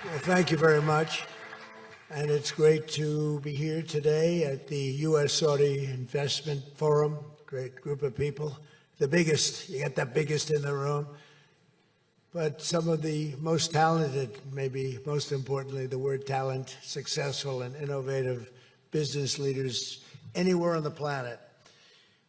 Well, thank you very much. And it's great to be here today at the U.S. Saudi Investment Forum. Great group of people. The biggest, you got the biggest in the room. But some of the most talented, maybe most importantly, the word talent, successful and innovative business leaders anywhere on the planet.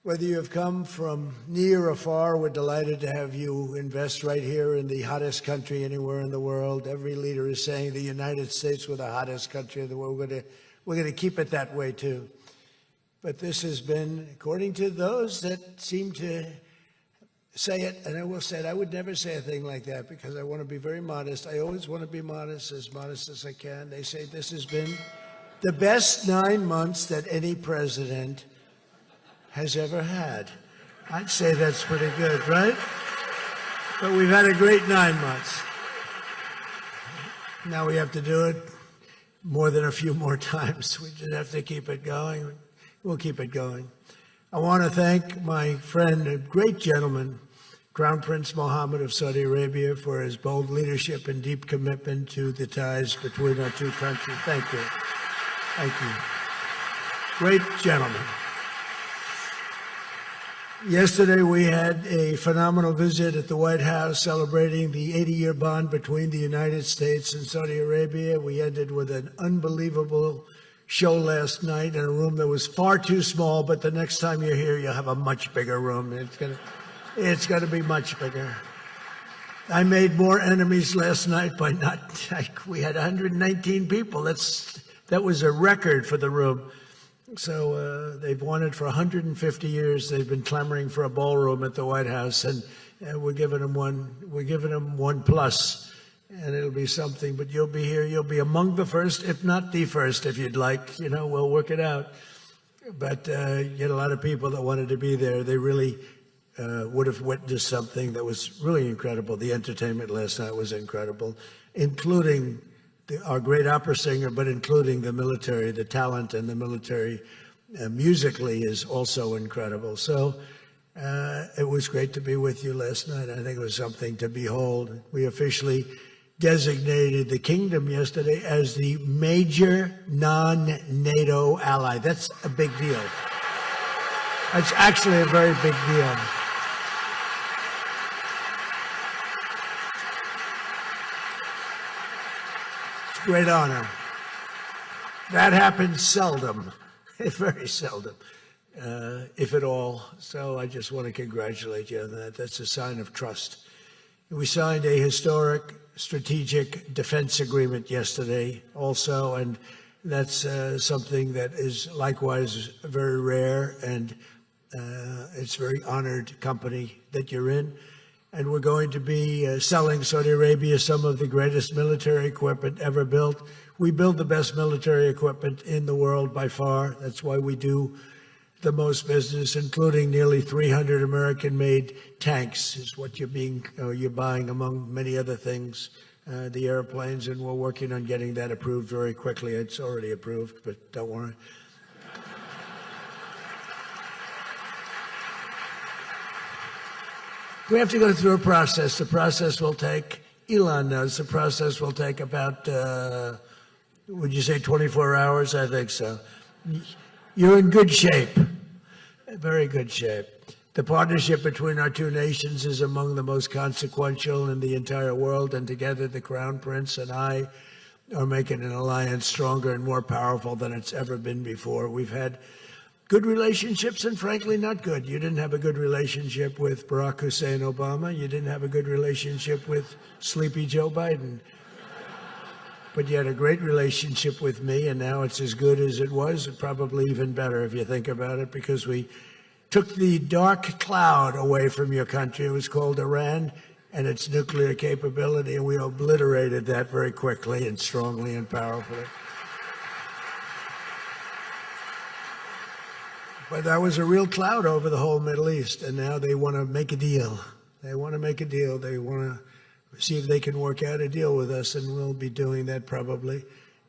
Whether you have come from near or far, we're delighted to have you invest right here in the hottest country anywhere in the world. Every leader is saying the United States we're the hottest country in the world. We're going to keep it that way too. But this has been, according to those that seem to say it, and I will say it, I would never say a thing like that because I want to be very modest. I always want to be modest as I can. They say this has been the best 9 months that any president has ever had. I'd say that's pretty good, right? But we've had a great 9 months. Now we have to do it more than a few more times. We just have to keep it going. We'll keep it going. I want to thank my friend, a great gentleman, Crown Prince Mohammed of Saudi Arabia, for his bold leadership and deep commitment to the ties between our two countries. Thank you. Thank you. Great gentleman. Yesterday, we had a phenomenal visit at the White House celebrating the 80-year bond between the United States and Saudi Arabia. We ended with an unbelievable show last night in a room that was far too small, but the next time you're here, you'll have a much bigger room. It's going to be much bigger. I made more enemies last night by we had 119 people. That was a record for the room. So they've wanted for 150 years. They've been clamoring for a ballroom at the White House, and we're giving them one. We're giving them one plus, and it'll be something. But you'll be here. You'll be among the first, if not the first, if you'd like. You know, we'll work it out. But you had a lot of people that wanted to be there. They really would have witnessed something that was really incredible. The entertainment last night was incredible, including our great opera singer, but including the military, the talent and the military musically is also incredible. So it was great to be with you last night. I think it was something to behold. We officially designated the kingdom yesterday as the major non-NATO ally. That's a big deal. That's actually a very big deal. Great honor. That happens seldom, very seldom, if at all. So I just want to congratulate you on that. That's a sign of trust. We signed a historic strategic defense agreement yesterday also, and that's something that is likewise very rare, and it's a very honored company that you're in. And we're going to be selling Saudi Arabia some of the greatest military equipment ever built. We build the best military equipment in the world by far. That's why we do the most business, including nearly 300 American-made tanks is what you're buying, among many other things, the airplanes, and we're working on getting that approved very quickly. It's already approved, but don't worry. We have to go through a process. The process will take, Elon knows, the process will take about, would you say 24 hours? I think so. You're in good shape, very good shape. The partnership between our two nations is among the most consequential in the entire world, and together the Crown Prince and I are making an alliance stronger and more powerful than it's ever been before. We've had good relationships and frankly not good. You didn't have a good relationship with Barack Hussein Obama. You didn't have a good relationship with sleepy Joe Biden. But you had a great relationship with me, and now it's as good as it was, probably even better if you think about it, because we took the dark cloud away from your country. It was called Iran and its nuclear capability, and we obliterated that very quickly and strongly and powerfully. But that was a real cloud over the whole Middle East, and now they want to make a deal. They want to make a deal. They want to see if they can work out a deal with us, and we'll be doing that probably.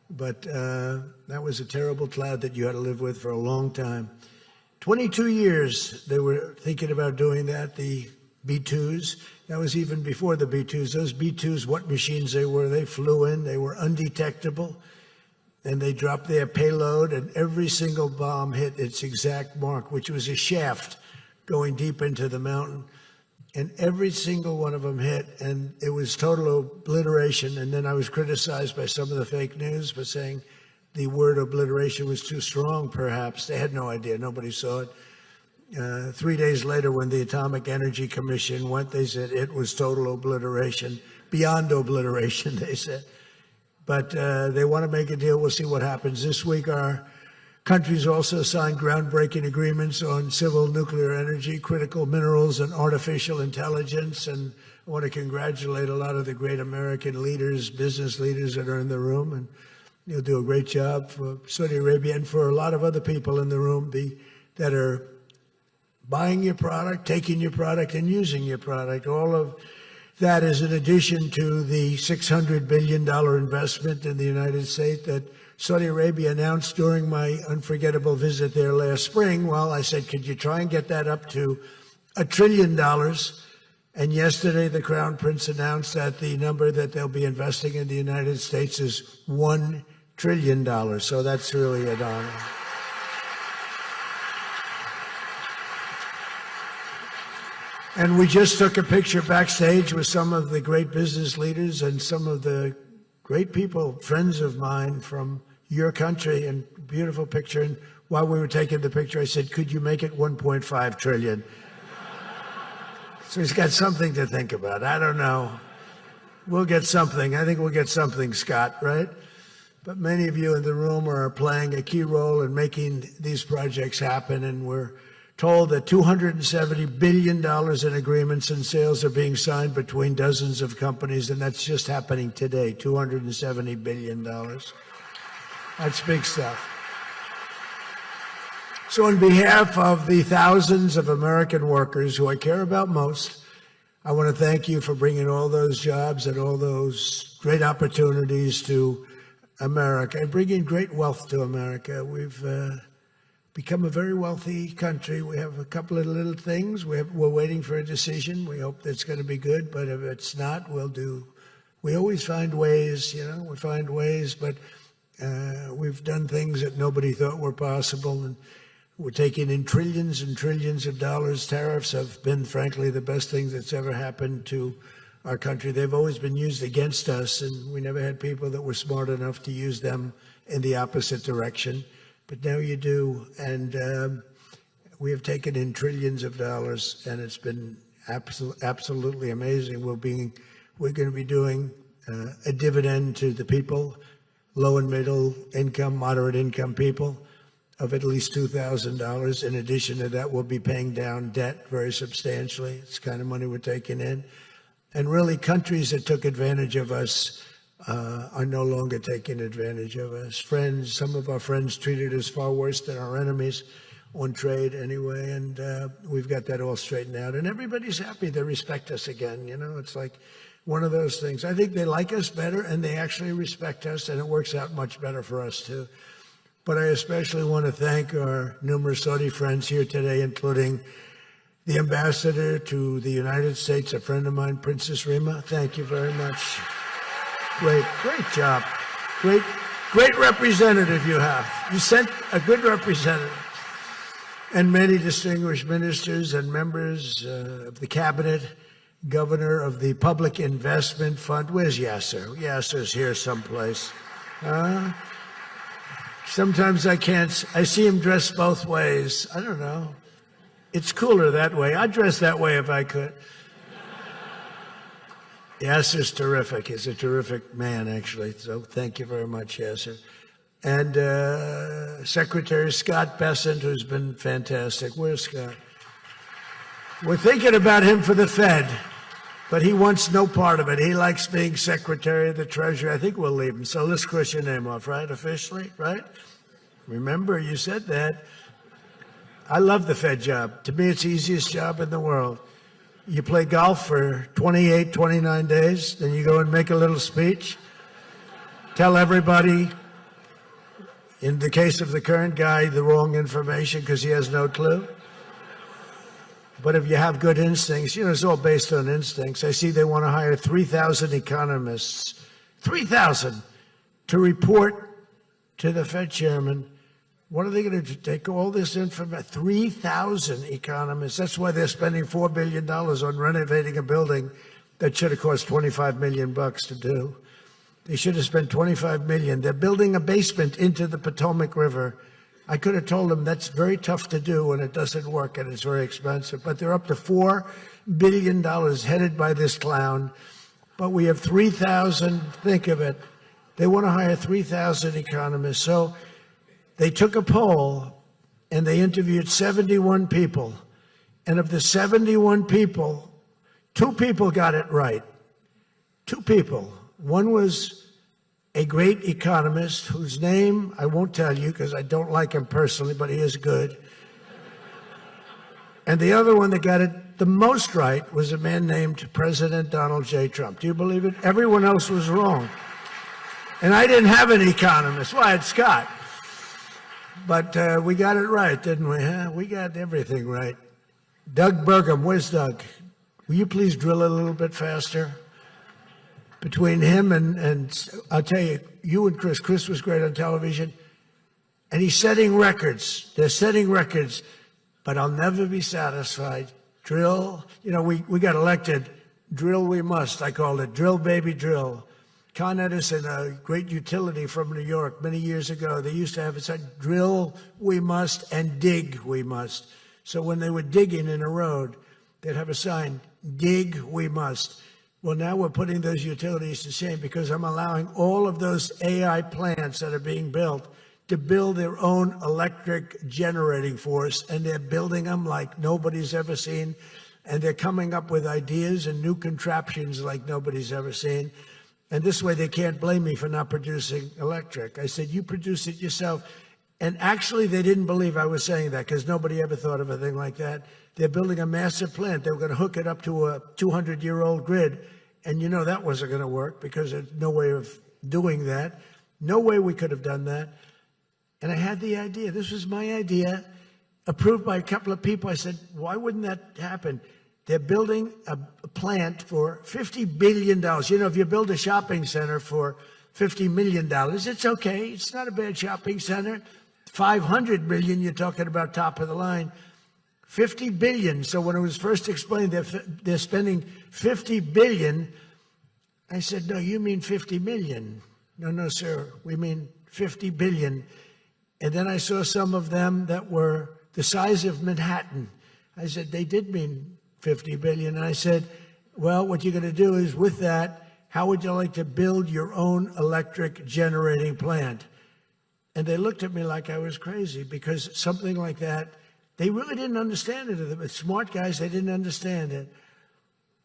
But that was a terrible cloud that you had to live with for a long time. 22 years they were thinking about doing that. The B-2s. That was even before the B-2s. Those B-2s, what machines they were, they flew in, they were undetectable, and they dropped their payload, and every single bomb hit its exact mark, which was a shaft going deep into the mountain. And every single one of them hit, and it was total obliteration. And then I was criticized by some of the fake news for saying the word obliteration was too strong, perhaps. They had no idea. Nobody saw it. 3 days later, when the Atomic Energy Commission went, they said it was total obliteration, beyond obliteration, they said. But they want to make a deal. We'll see what happens. This week, our countries also signed groundbreaking agreements on civil nuclear energy, critical minerals, and artificial intelligence. And I want to congratulate a lot of the great American leaders, business leaders that are in the room. And you'll do a great job for Saudi Arabia and for a lot of other people in the room that are buying your product, taking your product, and using your product. All of that is in addition to the $600 billion investment in the United States that Saudi Arabia announced during my unforgettable visit there last spring. Well, I said, could you try and get that up to $1 trillion? And yesterday, the Crown Prince announced that the number that they'll be investing in the United States is $1 trillion. So that's really an honor. And we just took a picture backstage with some of the great business leaders and some of the great people, friends of mine from your country, and beautiful picture. And while we were taking the picture, I said, could you make it 1.5 trillion? So he's got something to think about. I don't know. We'll get something. I think we'll get something, Scott, right? But many of you in the room are playing a key role in making these projects happen, and we're told that $270 billion in agreements and sales are being signed between dozens of companies, and that's just happening today, $270 billion. That's big stuff. So on behalf of the thousands of American workers who I care about most, I want to thank you for bringing all those jobs and all those great opportunities to America and bringing great wealth to America. We've become a very wealthy country. We have a couple of little things. We're waiting for a decision. We hope that's going to be good, but if it's not, we always find ways, we find ways, but we've done things that nobody thought were possible, and we're taking in trillions and trillions of dollars. Tariffs have been, frankly, the best thing that's ever happened to our country. They've always been used against us, and we never had people that were smart enough to use them in the opposite direction. But now you do, and we have taken in trillions of dollars, and it's been absolutely amazing. We're going to be doing a dividend to the people, low and middle income, moderate income people, of at least $2,000. In addition to that, we'll be paying down debt very substantially. It's the kind of money we're taking in. And really, countries that took advantage of us are no longer taking advantage of us. Friends, some of our friends treated us far worse than our enemies on trade anyway, and we've got that all straightened out. And everybody's happy. They respect us again. It's like one of those things. I think they like us better, and they actually respect us, and it works out much better for us, too. But I especially want to thank our numerous Saudi friends here today, including the ambassador to the United States, a friend of mine, Princess Rima. Thank you very much. Great job. Great representative you have. You sent a good representative. And many distinguished ministers and members of the cabinet, governor of the Public Investment Fund. Where's Yasser? Yasser's here someplace. Sometimes I see him dressed both ways. I don't know. It's cooler that way. I'd dress that way if I could. Yasser's terrific. He's a terrific man, actually. So thank you very much, Yasser. And Secretary Scott Bessent, who's been fantastic. Where's Scott? We're thinking about him for the Fed, but he wants no part of it. He likes being Secretary of the Treasury. I think we'll leave him. So let's cross your name off, right? Officially, right? Remember, you said that. I love the Fed job. To me, it's the easiest job in the world. You play golf for 28, 29 days, then you go and make a little speech, tell everybody, in the case of the current guy, the wrong information because he has no clue. But if you have good instincts, it's all based on instincts. I see they want to hire 3,000 economists, 3,000, to report to the Fed chairman. What are they going to do? Take all this information? 3,000 economists. That's why they're spending $4 billion on renovating a building that should have cost $25 million to do. They should have spent $25 million. They're building a basement into the Potomac River. I could have told them that's very tough to do and it doesn't work and it's very expensive. But they're up to $4 billion headed by this clown. But we have 3,000, think of it. They want to hire 3,000 economists. So they took a poll and they interviewed 71 people. And of the 71 people, 2 people got it right. 2 people. One was a great economist whose name I won't tell you because I don't like him personally, but he is good. And the other one that got it the most right was a man named President Donald J. Trump. Do you believe it? Everyone else was wrong. And I didn't have an economist. Well, I had Scott. But we got it right, didn't we? Huh? We got everything right. Doug Burgum, where's Doug? Will you please drill a little bit faster? Between him and I'll tell you, you and Chris was great on television, and he's setting records. They're setting records, but I'll never be satisfied. Drill, we got elected. Drill we must, I called it. Drill, baby, drill. Con Edison, a great utility from New York many years ago, they used to have it said, drill we must and dig we must. So when they were digging in a road, they'd have a sign, dig we must. Well, now we're putting those utilities to shame because I'm allowing all of those AI plants that are being built to build their own electric generating force, and they're building them like nobody's ever seen, and they're coming up with ideas and new contraptions like nobody's ever seen. And this way they can't blame me for not producing electric. I said, you produce it yourself. And actually they didn't believe I was saying that because nobody ever thought of a thing like that. They're building a massive plant. They were going to hook it up to a 200-year-old grid. And that wasn't going to work because there's no way of doing that. No way we could have done that. And I had the idea. This was my idea, approved by a couple of people. I said, why wouldn't that happen? They're building a plant for $50 billion. If you build a shopping center for $50 million, it's okay. It's not a bad shopping center. $500 million, you're talking about top of the line. $50 billion. So when it was first explained, they're spending $50 billion. I said, no, you mean 50 million. No, sir, we mean 50 billion. And then I saw some of them that were the size of Manhattan. I said, they did mean 50 billion. And I said, well, what you're going to do is with that, how would you like to build your own electric generating plant? And they looked at me like I was crazy because something like that, they really didn't understand it. The smart guys, they didn't understand it.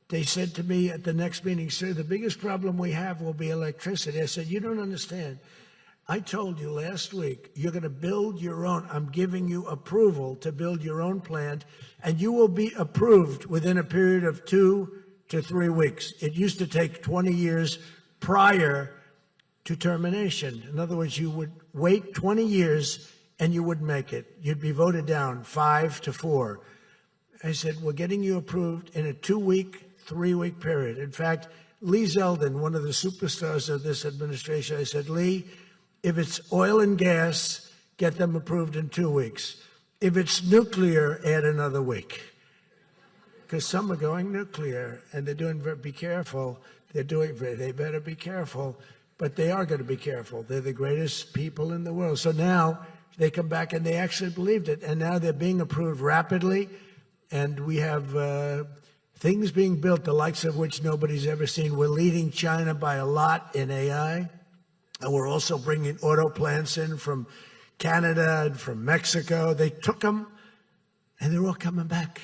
They said to me at the next meeting, sir, the biggest problem we have will be electricity. I said, you don't understand. I told you last week, you're going to build your own. I'm giving you approval to build your own plant, and you will be approved within a period of 2 to 3 weeks. It used to take 20 years prior to termination. In other words, you would wait 20 years and you wouldn't make it. You'd be voted down 5 to 4. I said, we're getting you approved in a 2-week, 3-week period. In fact, Lee Zeldin, one of the superstars of this administration, I said, Lee, if it's oil and gas, get them approved in 2 weeks. If it's nuclear, add another week. Because some are going nuclear, and they're doing, be careful. They better be careful, but they are going to be careful. They're the greatest people in the world. So now they come back and they actually believed it, and now they're being approved rapidly, and we have things being built, the likes of which nobody's ever seen. We're leading China by a lot in AI, and we're also bringing auto plants in from Canada and from Mexico. They took them, and they're all coming back.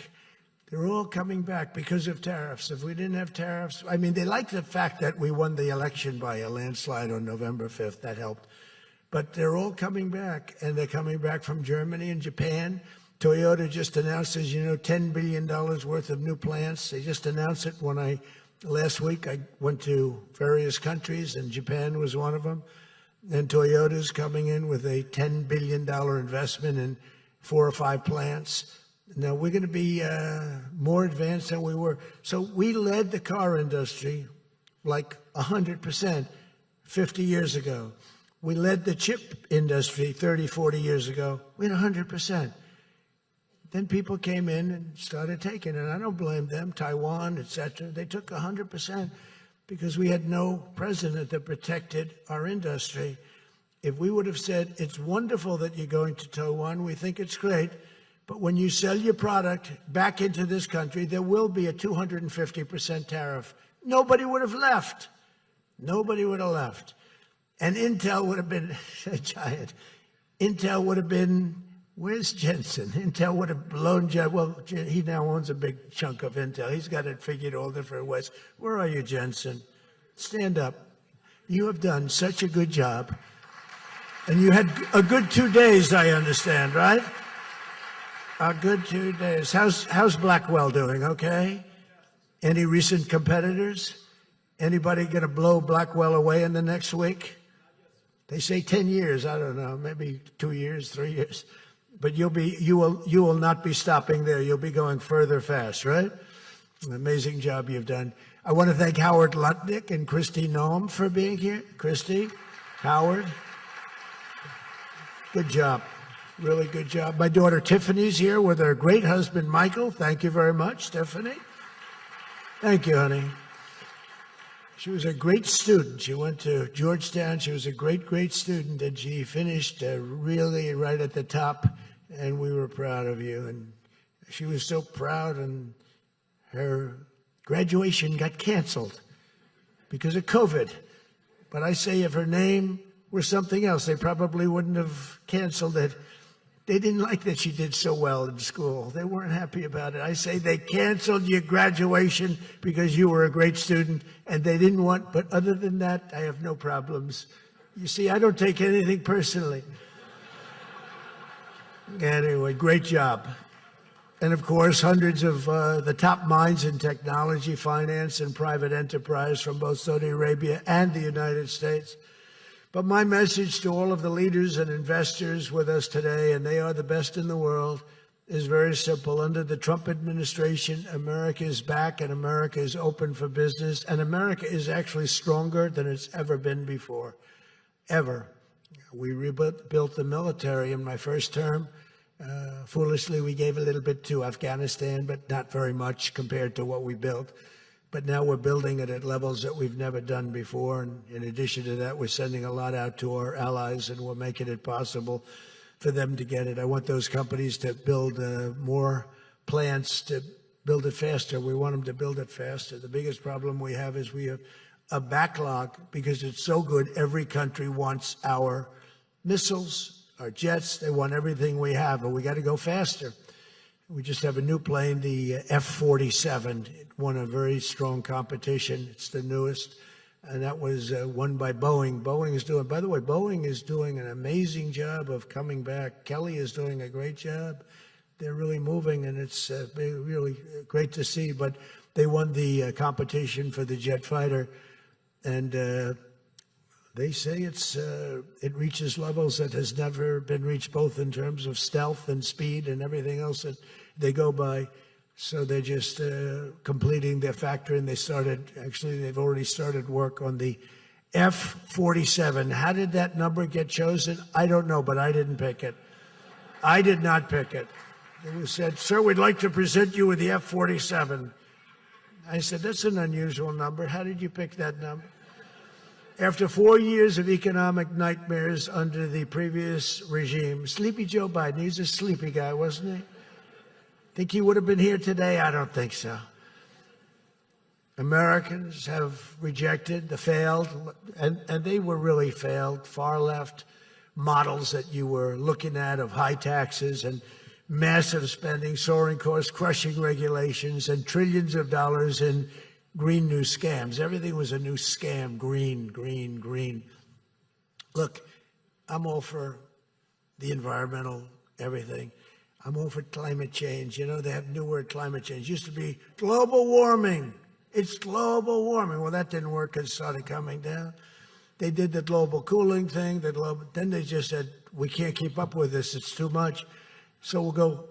They're all coming back because of tariffs. If we didn't have tariffs, I mean, they like the fact that we won the election by a landslide on November 5th. That helped. But they're all coming back, and they're coming back from Germany and Japan. Toyota just announced, as you know, $10 billion worth of new plants. They just announced it last week. I went to various countries, and Japan was one of them. And Toyota's coming in with a $10 billion investment in 4 or 5 plants. Now we're going to be more advanced than we were. So we led the car industry like 100% 50 years ago. We led the chip industry 30, 40 years ago. We had 100%. Then people came in and started taking it. I don't blame them. Taiwan, et cetera. They took 100% because we had no president that protected our industry. If we would have said, it's wonderful that you're going to Taiwan, we think it's great, but when you sell your product back into this country, there will be a 250% tariff. Nobody would have left. Nobody would have left. And Intel would have been a giant. Intel would have been, where's Jensen? Intel would have blown, well, he now owns a big chunk of Intel. He's got it figured all different ways. Where are you, Jensen? Stand up. You have done such a good job. And you had a good 2 days, I understand, right? A good 2 days. How's Blackwell doing, okay? Any recent competitors? Anybody going to blow Blackwell away in the next week? They say 10 years. I don't know, maybe 2 years, 3 years. But you will not be stopping there. You'll be going further fast, right? An amazing job you've done. I want to thank Howard Lutnick and Christy Noem for being here. Christy, Howard, good job. Really good job. My daughter Tiffany's here with her great husband, Michael. Thank you very much, Tiffany. Thank you, honey. She was a great student. She went to Georgetown. She was a great, great student, and she finished really right at the top, and we were proud of you. And she was so proud, and her graduation got canceled because of COVID. But I say if her name were something else, they probably wouldn't have canceled it. They didn't like that she did so well in school. They weren't happy about it. I say they canceled your graduation because you were a great student, and they didn't want, but other than that, I have no problems. You see, I don't take anything personally. Anyway, great job. And of course, hundreds of the top minds in technology, finance, and private enterprise from both Saudi Arabia and the United States. But my message to all of the leaders and investors with us today, and they are the best in the world, is very simple. Under the Trump administration, America is back and America is open for business, and America is actually stronger than it's ever been before, ever. We rebuilt the military in my first term. Foolishly, we gave a little bit to Afghanistan, but not very much compared to what we built. But now we're building it at levels that we've never done before. And in addition to that, we're sending a lot out to our allies, and we're making it possible for them to get it. I want those companies to build more plants, to build it faster. We want them to build it faster. The biggest problem we have is we have a backlog because it's so good. Every country wants our missiles, our jets. They want everything we have, but we got to go faster. We just have a new plane, the F-47. It won a very strong competition. It's the newest, and that was won by Boeing. Boeing is doing, by the way, Boeing is doing an amazing job of coming back. Kelly is doing a great job. They're really moving, and it's really great to see. But they won the competition for the jet fighter, and they say it reaches levels that has never been reached, both in terms of stealth and speed and everything else that they go by. So they're just completing their factory, and they've already started work on the F-47. How did that number get chosen? I don't know, but I didn't pick it. I did not pick it. It was said, sir, we'd like to present you with the F-47. I said, that's an unusual number. How did you pick that number? After 4 years of economic nightmares under the previous regime, sleepy Joe Biden, he's a sleepy guy, wasn't he? Think he would have been here today? I don't think so. Americans have rejected the failed, and they were really failed, far left models that you were looking at of high taxes and massive spending, soaring costs, crushing regulations, and trillions of dollars in green new scams. Everything was a new scam, green, green, green. Look, I'm all for the environmental, everything. I'm all for climate change. You know, they have a new word, climate change. It used to be global warming. It's global warming. Well, that didn't work because it started coming down. They did the global cooling thing. Then they just said, we can't keep up with this. It's too much. So we'll go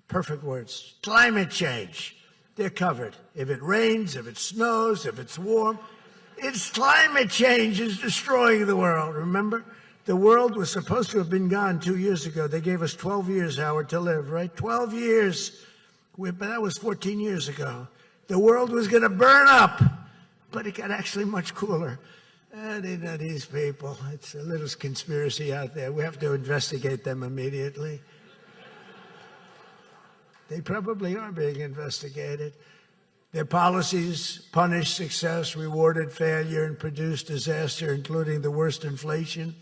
Perfect words. Climate change. They're covered. If it rains, if it snows, if it's warm, it's climate change is destroying the world. Remember? The world was supposed to have been gone 2 years ago. They gave us 12 years, Howard, to live, right? 12 years. But that was 14 years ago. The world was going to burn up, but it got actually much cooler. And these people, it's a little conspiracy out there. We have to investigate them immediately. They probably are being investigated. Their policies punished success, rewarded failure, and produced disaster, including the worst inflation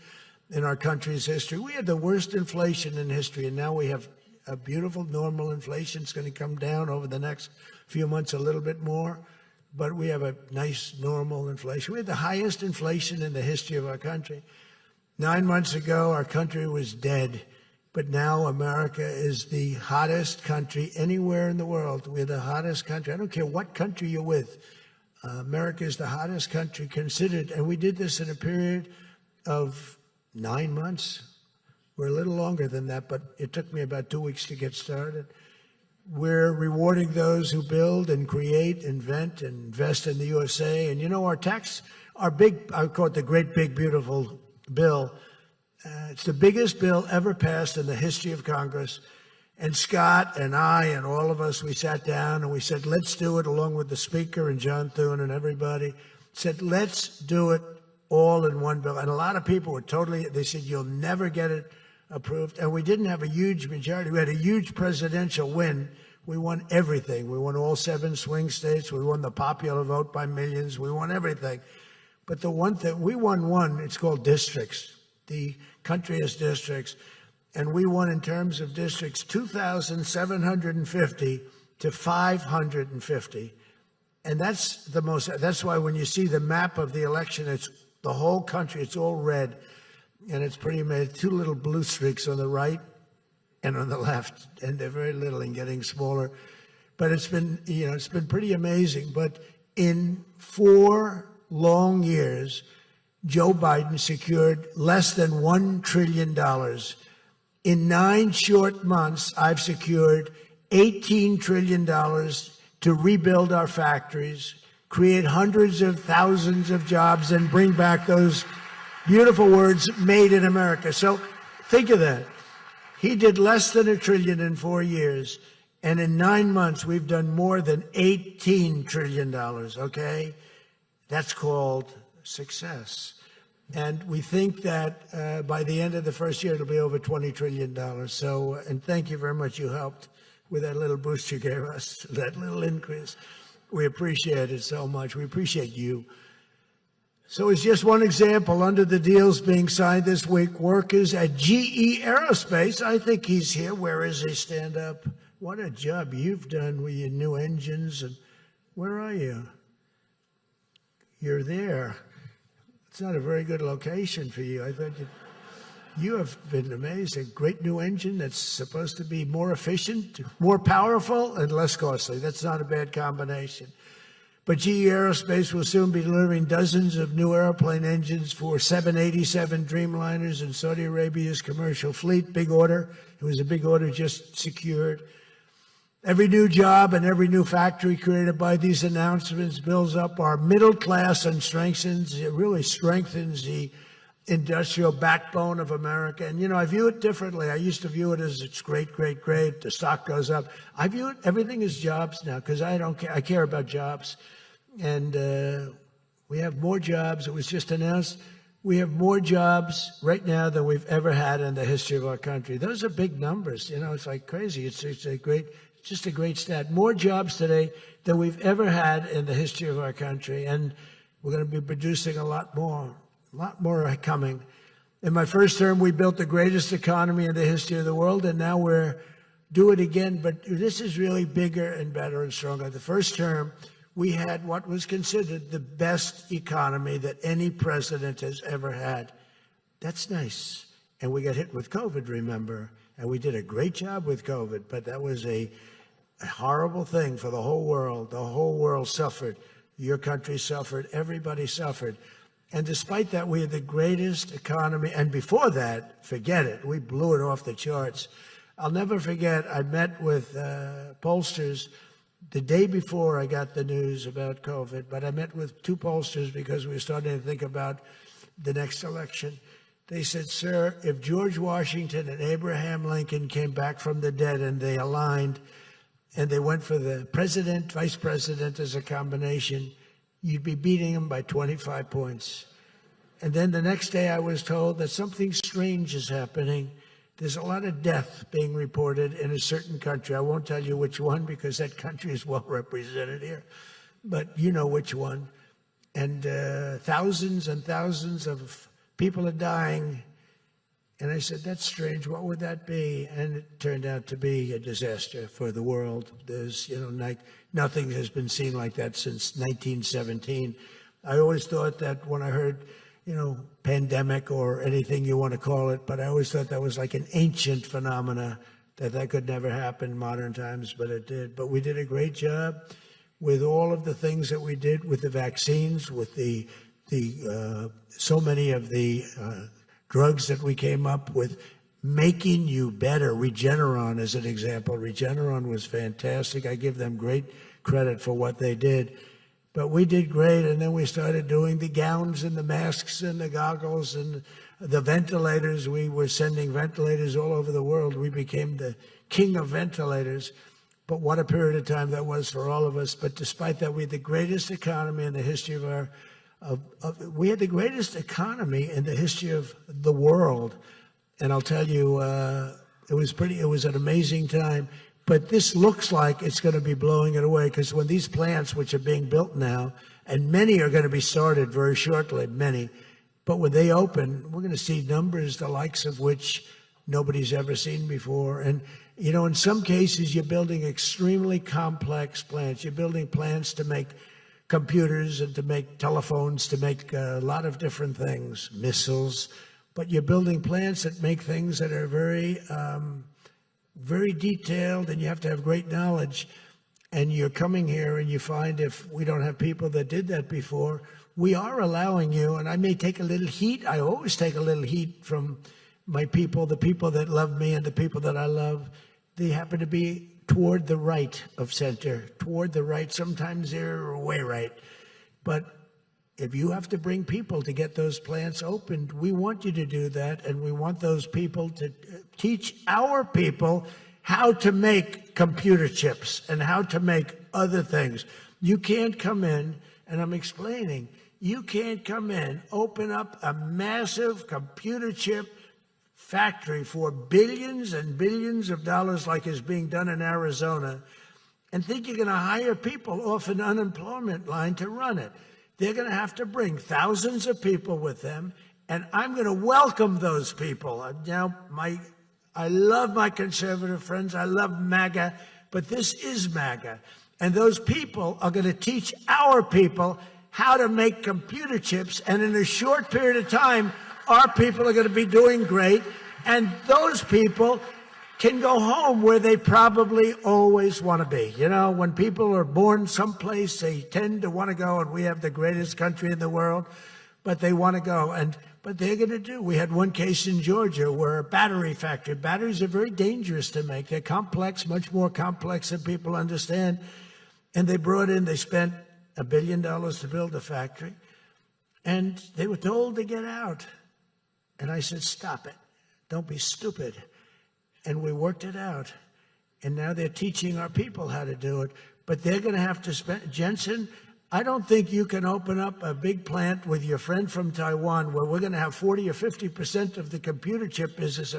in our country's history. We had the worst inflation in history, and now we have a beautiful normal inflation. It's going to come down over the next few months a little bit more, but we have a nice normal inflation. We had the highest inflation in the history of our country. 9 months ago, our country was dead. But now America is the hottest country anywhere in the world. We're the hottest country. I don't care what country you're with. America is the hottest country considered. And we did this in a period of 9 months. We're a little longer than that, but it took me about 2 weeks to get started. We're rewarding those who build and create, invent, and invest in the USA. And you know, our big, I call it the great, big, beautiful bill. It's the biggest bill ever passed in the history of Congress. And Scott and I and all of us, we sat down and we said, let's do it, along with the Speaker and John Thune and everybody, said, let's do it all in one bill. And a lot of people were they said, you'll never get it approved. And we didn't have a huge majority. We had a huge presidential win. We won everything. We won all 7 swing states. We won the popular vote by millions. We won everything. But the one thing, we won one, it's called districts. The country has districts, and we won in terms of districts 2,750 to 550. And that's why when you see the map of the election, it's the whole country, it's all red, and it's pretty amazing. 2 little blue streaks on the right and on the left, and they're very little and getting smaller. But it's been pretty amazing. But in 4 long years, Joe Biden secured less than $1 trillion. In 9 short months, I've secured $18 trillion to rebuild our factories, create hundreds of thousands of jobs, and bring back those beautiful words, made in America. So think of that. He did less than $1 trillion in 4 years. And in 9 months, we've done more than $18 trillion, okay? That's called success. And we think that by the end of the first year, it'll be over $20 trillion. So, and thank you very much. You helped with that little boost you gave us, that little increase. We appreciate it so much. We appreciate you. So it's just one example. Under the deals being signed this week, workers at GE Aerospace, I think he's here. Where is he? Stand up. What a job you've done with your new engines. And where are you? You're there. It's not a very good location for you. I thought you have been amazing. Great new engine that's supposed to be more efficient, more powerful, and less costly. That's not a bad combination. But GE Aerospace will soon be delivering dozens of new airplane engines for 787 Dreamliners in Saudi Arabia's commercial fleet. Big order. It was a big order just secured. Every new job and every new factory created by these announcements builds up our middle class and really strengthens the industrial backbone of America. And, you know, I view it differently. I used to view it as it's great, great, great. The stock goes up. I view it, everything is jobs now, because I don't care. I care about jobs. And we have more jobs. It was just announced. We have more jobs right now than we've ever had in the history of our country. Those are big numbers. You know, it's like crazy. It's just a great stat. More jobs today than we've ever had in the history of our country. And we're going to be producing a lot more coming. In my first term, we built the greatest economy in the history of the world, and now we're do it again. But this is really bigger and better and stronger. The first term, we had what was considered the best economy that any president has ever had. That's nice. And we got hit with COVID, remember? And we did a great job with COVID, but that was a horrible thing for the whole world. The whole world suffered. Your country suffered. Everybody suffered. And despite that, we had the greatest economy. And before that, forget it. We blew it off the charts. I'll never forget, I met with pollsters the day before I got the news about COVID, but I met with two pollsters because we were starting to think about the next election. They said, sir, if George Washington and Abraham Lincoln came back from the dead and they aligned and they went for the president, vice president as a combination, you'd be beating them by 25 points. And then the next day I was told that something strange is happening. There's a lot of death being reported in a certain country. I won't tell you which one because that country is well represented here, but you know which one. And thousands and thousands of people are dying. And I said, that's strange. What would that be? And it turned out to be a disaster for the world. There's, nothing has been seen like that since 1917. I always thought that when I heard, pandemic or anything you want to call it, but I always thought that was like an ancient phenomena, that could never happen in modern times, but it did. But we did a great job with all of the things that we did with the vaccines, with the so many of the drugs that we came up with, making you better. Regeneron is an example. Regeneron was fantastic. I give them great credit for what they did. But we did great, and then we started doing the gowns and the masks and the goggles and the ventilators. We were sending ventilators all over the world. We became the king of ventilators. But what a period of time that was for all of us. But despite that, we had the greatest economy in the history of our we had the greatest economy in the history of the world. And I'll tell you, it was an amazing time. But this looks like it's going to be blowing it away, because when these plants, which are being built now, and many are going to be started very shortly, many, but when they open, we're going to see numbers the likes of which nobody's ever seen before. And, in some cases, you're building extremely complex plants. You're building plants to make computers and to make telephones, to make a lot of different things, missiles, but you're building plants that make things that are very, very detailed, and you have to have great knowledge. And you're coming here and you find, if we don't have people that did that before, we are allowing you, and I may take a little heat. I always take a little heat from my people, the people that love me and the people that I love. They happen to be toward the right of center, toward the right. Sometimes they're way right. But if you have to bring people to get those plants opened, we want you to do that. And we want those people to teach our people how to make computer chips and how to make other things. You can't come in, and I'm explaining, you can't come in, open up a massive computer chip factory for billions and billions of dollars like is being done in Arizona, and think you're going to hire people off an unemployment line to run it. They're going to have to bring thousands of people with them, and I'm going to welcome those people. I love my conservative friends. I love MAGA, but this is MAGA. And those people are going to teach our people how to make computer chips, and in a short period of time, our people are going to be doing great, and those people can go home where they probably always want to be. When people are born someplace, they tend to want to go, and we have the greatest country in the world, but they want to go. But they're going to do. We had one case in Georgia where a battery factory, batteries are very dangerous to make. They're complex, much more complex than people understand. And they spent $1 billion to build a factory, and they were told to get out. And I said, stop it. Don't be stupid. And we worked it out. And now they're teaching our people how to do it. But they're going to have to spend, Jensen, I don't think you can open up a big plant with your friend from Taiwan where we're going to have 40 or 50% of the computer chip business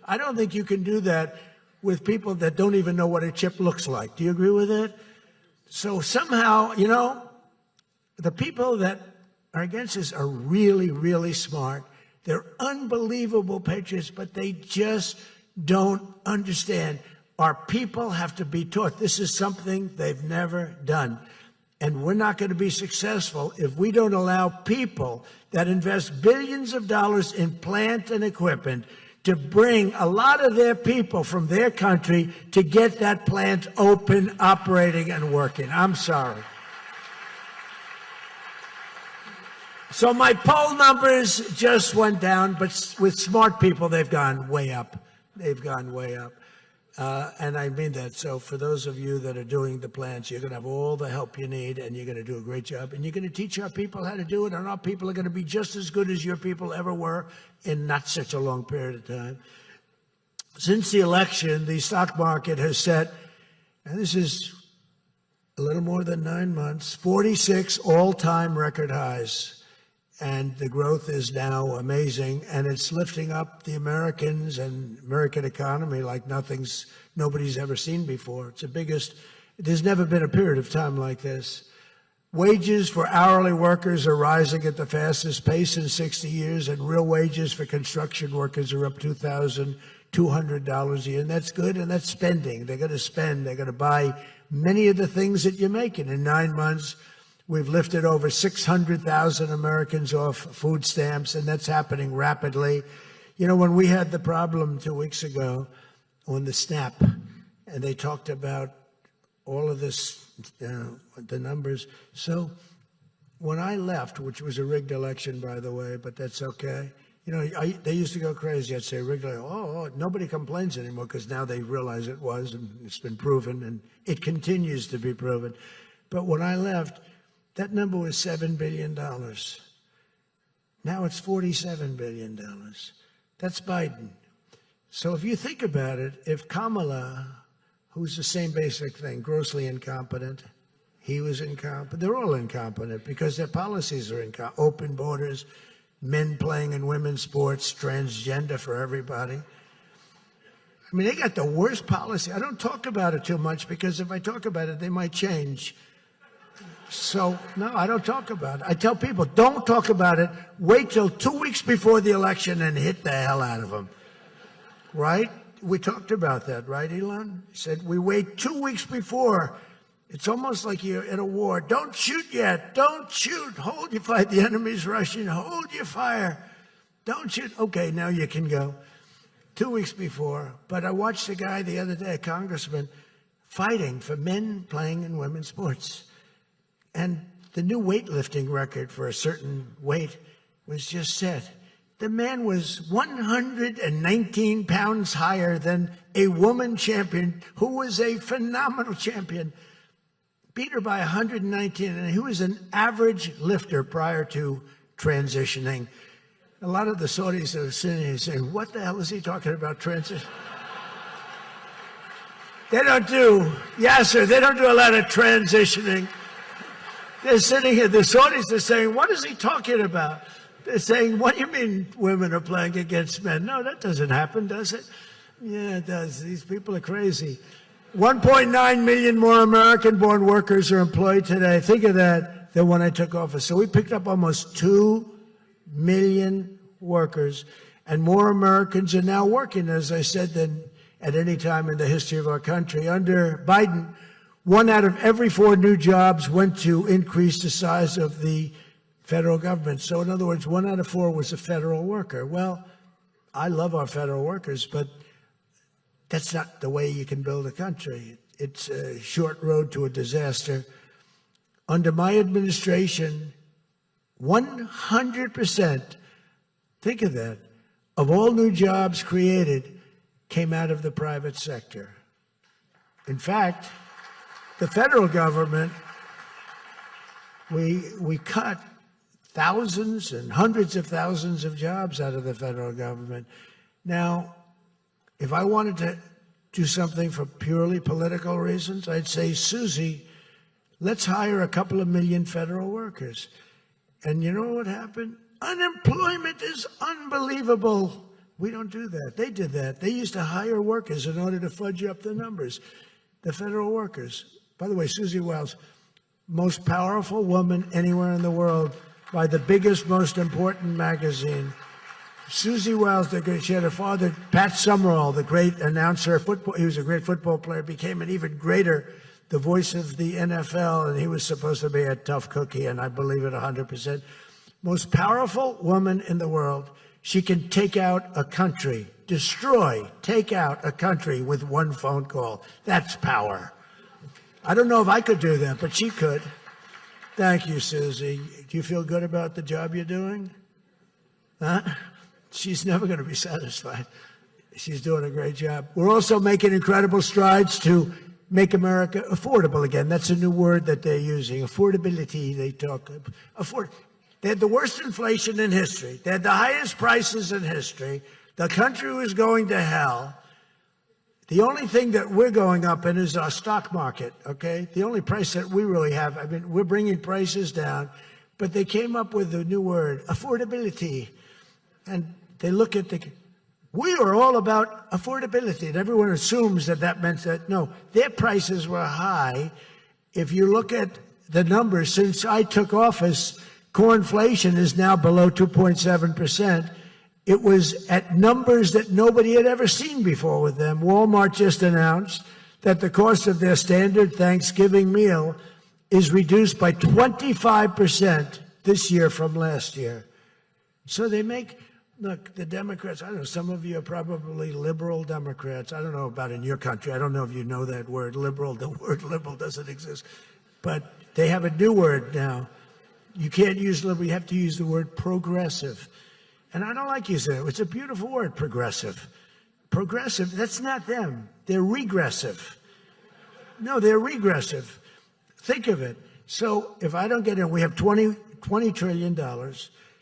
I don't think you can do that with people that don't even know what a chip looks like. Do you agree with it? So somehow, the people that are against us are really, really smart. They're unbelievable patriots, but they just don't understand. Our people have to be taught. This is something they've never done. And we're not going to be successful if we don't allow people that invest billions of dollars in plant and equipment to bring a lot of their people from their country to get that plant open, operating, and working. I'm sorry. So my poll numbers just went down, but with smart people, they've gone way up. they've gone way up. And I mean that. So for those of you that are doing the plans, you're going to have all the help you need, and you're going to do a great job. And you're going to teach our people how to do it, and our people are going to be just as good as your people ever were in not such a long period of time. Since the election, the stock market has set, and this is a little more than 9 months, 46 all-time record highs. And the growth is now amazing, and it's lifting up the Americans and American economy like nobody's ever seen before. It's the biggest. There's never been a period of time like this. Wages for hourly workers are rising at the fastest pace in 60 years, and real wages for construction workers are up $2,200 a year, and that's good, and that's spending. They're going to spend. They're going to buy many of the things that you're making. In 9 months, we've lifted over 600,000 Americans off food stamps, and that's happening rapidly. You know, when we had the problem 2 weeks ago on the SNAP, and they talked about all of this, the numbers. So when I left, which was a rigged election, by the way, but that's okay. You know, they used to go crazy. I'd say rigged, nobody complains anymore because now they realize it was, and it's been proven, and it continues to be proven. But when I left, that number was $7 billion. Now it's $47 billion. That's Biden. So if you think about it, if Kamala, who's the same basic thing, grossly incompetent, he was incompetent, they're all incompetent because their policies are incompetent. Open borders, men playing in women's sports, transgender for everybody. I mean, they got the worst policy. I don't talk about it too much because if I talk about it, they might change. So, no, I don't talk about it. I tell people, don't talk about it. Wait till 2 weeks before the election and hit the hell out of them. Right? We talked about that, right, Elon? He said, we wait 2 weeks before. It's almost like you're in a war. Don't shoot yet. Don't shoot. Hold your fire. The enemy's rushing. Hold your fire. Don't shoot. Okay, now you can go. 2 weeks before. But I watched a guy the other day, a congressman, fighting for men playing in women's sports. And the new weightlifting record for a certain weight was just set. The man was 119 pounds higher than a woman champion who was a phenomenal champion. Beat her by 119, and he was an average lifter prior to transitioning. A lot of the Saudis are sitting here saying, what the hell is he talking about transition? They don't do a lot of transitioning. They're sitting here, the Saudis are saying, what is he talking about? They're saying, what do you mean women are playing against men? No, that doesn't happen, does it? Yeah, it does. These people are crazy. 1.9 million more American-born workers are employed today. Think of that, than when I took office. So we picked up almost 2 million workers, and more Americans are now working, as I said, than at any time in the history of our country. Under Biden, 1 out of every 4 new jobs went to increase the size of the federal government. So in other words, 1 out of 4 was a federal worker. Well, I love our federal workers, but that's not the way you can build a country. It's a short road to a disaster. Under my administration, 100%, think of that, of all new jobs created came out of the private sector. In fact, the federal government, we cut thousands and hundreds of thousands of jobs out of the federal government. Now, if I wanted to do something for purely political reasons, I'd say, Susie, let's hire a couple of million federal workers. And you know what happened? Unemployment is unbelievable. We don't do that. They did that. They used to hire workers in order to fudge up the numbers. The federal workers. By the way, Susie Wiles, most powerful woman anywhere in the world by the biggest, most important magazine. Susie Wiles, she had a father, Pat Summerall, the great announcer, he was a great football player, became an even greater, the voice of the NFL, and he was supposed to be a tough cookie, and I believe it 100%. Most powerful woman in the world. She can take out a country, take out a country with 1 phone call. That's power. I don't know if I could do that, but she could. Thank you, Susie. Do you feel good about the job you're doing? Huh? She's never going to be satisfied. She's doing a great job. We're also making incredible strides to make America affordable again. That's a new word that they're using. Affordability, they talk. They had the worst inflation in history. They had the highest prices in history. The country was going to hell. The only thing that we're going up in is our stock market, okay? The only price that we really have, I mean, we're bringing prices down, but they came up with a new word, affordability. And they look at we are all about affordability, and everyone assumes that that meant that, no, their prices were high. If you look at the numbers, since I took office, core inflation is now below 2.7%. It was at numbers that nobody had ever seen before with them. Walmart just announced that the cost of their standard Thanksgiving meal is reduced by 25% this year from last year. So they make, look, the Democrats, I don't know, some of you are probably liberal Democrats. I don't know about in your country. I don't know if you know that word, liberal. The word liberal doesn't exist. But they have a new word now. You can't use liberal. You have to use the word progressive. And I don't like using it. It's a beautiful word, progressive. Progressive, that's not them. They're regressive. No, they're regressive. Think of it. So if I don't get in, we have $20 trillion.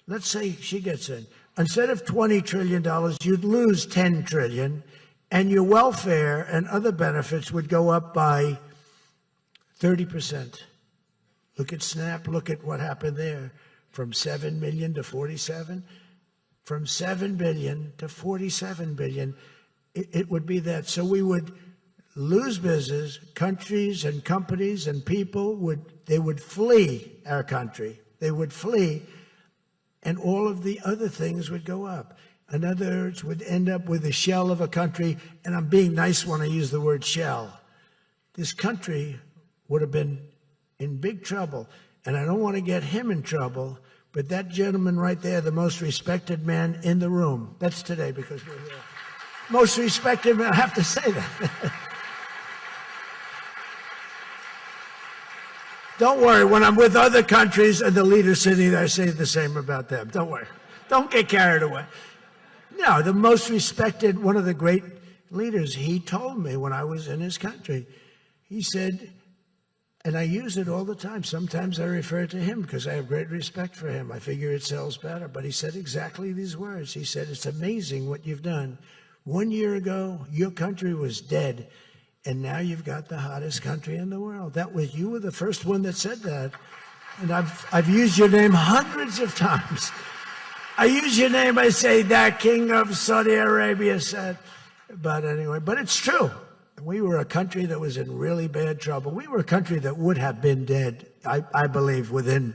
Let's say she gets in. Instead of $20 trillion, you'd lose $10 trillion, and your welfare and other benefits would go up by 30%. Look at SNAP. Look at what happened there. From 7 million to 47. From 7 billion to 47 billion, it would be that. So we would lose business, countries and companies and people would flee our country. They would flee, and all of the other things would go up. In other words, would end up with a shell of a country, and I'm being nice when I use the word shell. This country would have been in big trouble, and I don't want to get him in trouble. But that gentleman right there, the most respected man in the room, that's today because we're here. Most respected man, I have to say that. Don't worry, when I'm with other countries and the leaders sitting there, I say the same about them. Don't worry. Don't get carried away. No, the most respected, one of the great leaders, he told me when I was in his country, he said, and I use it all the time. Sometimes I refer to him because I have great respect for him. I figure it sells better. But he said exactly these words. He said, it's amazing what you've done. 1 year ago, your country was dead, and now you've got the hottest country in the world. You were the first one that said that. And I've used your name hundreds of times. I use your name, I say, that king of Saudi Arabia said. But anyway, but it's true. We were a country that was in really bad trouble. We were a country that would have been dead, I believe, within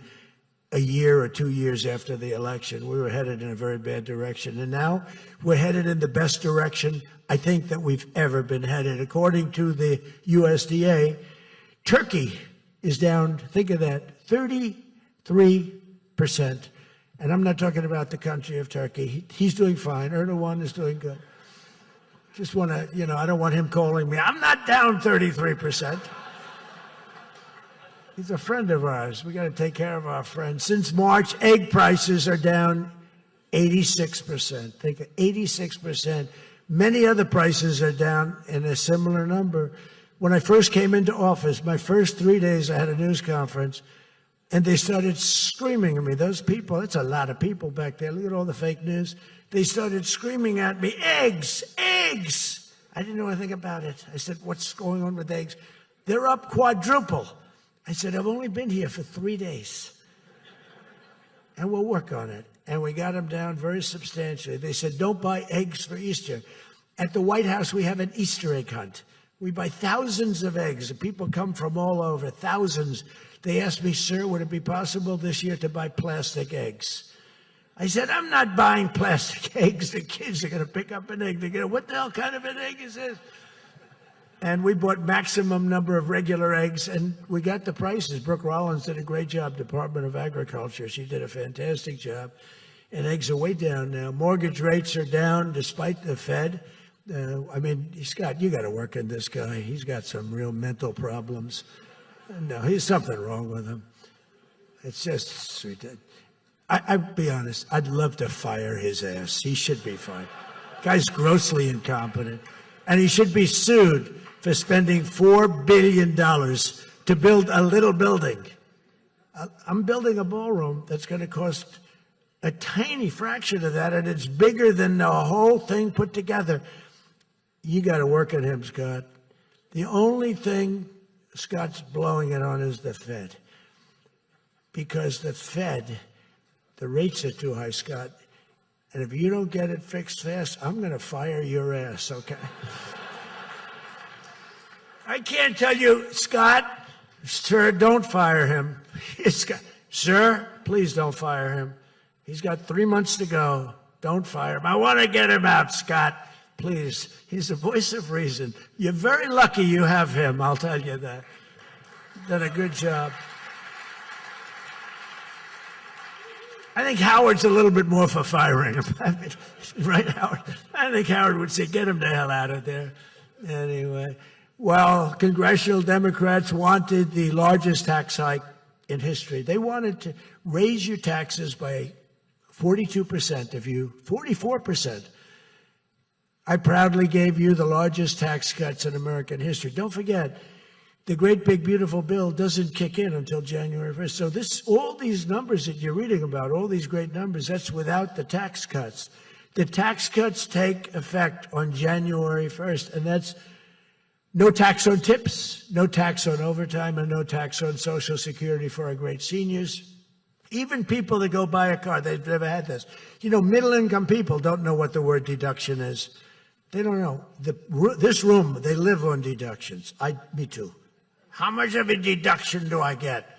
a year or 2 years after the election. We were headed in a very bad direction. And now we're headed in the best direction, I think, that we've ever been headed. According to the USDA, Turkey is down, think of that, 33%. And I'm not talking about the country of Turkey. He's doing fine. Erdogan is doing good. Just want to, I don't want him calling me. I'm not down 33%. He's a friend of ours. We got to take care of our friends. Since March, egg prices are down 86%. Think of 86%. Many other prices are down in a similar number. When I first came into office, my first 3 days, I had a news conference, and they started screaming at me. Those people, it's a lot of people back there. Look at all the fake news. They started screaming at me, eggs, eggs. I didn't know anything about it. I said, what's going on with eggs? They're up quadruple. I said, I've only been here for 3 days. And we'll work on it. And we got them down very substantially. They said, don't buy eggs for Easter. At the White House, we have an Easter egg hunt. We buy thousands of eggs. People come from all over, thousands. They asked me, sir, would it be possible this year to buy plastic eggs? I said, I'm not buying plastic eggs. The kids are going to pick up an egg. They're going to, what the hell kind of an egg is this? And we bought maximum number of regular eggs, and we got the prices. Brooke Rollins did a great job, Department of Agriculture. She did a fantastic job. And eggs are way down now. Mortgage rates are down despite the Fed. Scott, you got to work on this guy. He's got some real mental problems. No, there's something wrong with him. It's just sweet. I'll be honest, I'd love to fire his ass. He should be fired. Guy's grossly incompetent. And he should be sued for spending $4 billion to build a little building. I'm building a ballroom that's going to cost a tiny fraction of that, and it's bigger than the whole thing put together. You got to work at him, Scott. The only thing Scott's blowing it on is the Fed. Because the Fed, the rates are too high, Scott. And if you don't get it fixed fast, I'm going to fire your ass, okay? I can't tell you, Scott, sir, don't fire him. Sir, please don't fire him. He's got 3 months to go. Don't fire him. I want to get him out, Scott. Please. He's the voice of reason. You're very lucky you have him, I'll tell you that. Done a good job. I think Howard's a little bit more for firing him. Right, Howard? I think Howard would say, get him the hell out of there. Anyway, well, congressional Democrats wanted the largest tax hike in history. They wanted to raise your taxes by 42%, 44%. I proudly gave you the largest tax cuts in American history. Don't forget, the great big beautiful bill doesn't kick in until January 1st. So all these numbers that you're reading about, all these great numbers, that's without the tax cuts. The tax cuts take effect on January 1st, and that's no tax on tips, no tax on overtime, and no tax on Social Security for our great seniors. Even people that go buy a car, they've never had this. You know, middle-income people don't know what the word deduction is. They don't know. This room, they live on deductions. Me too. How much of a deduction do I get?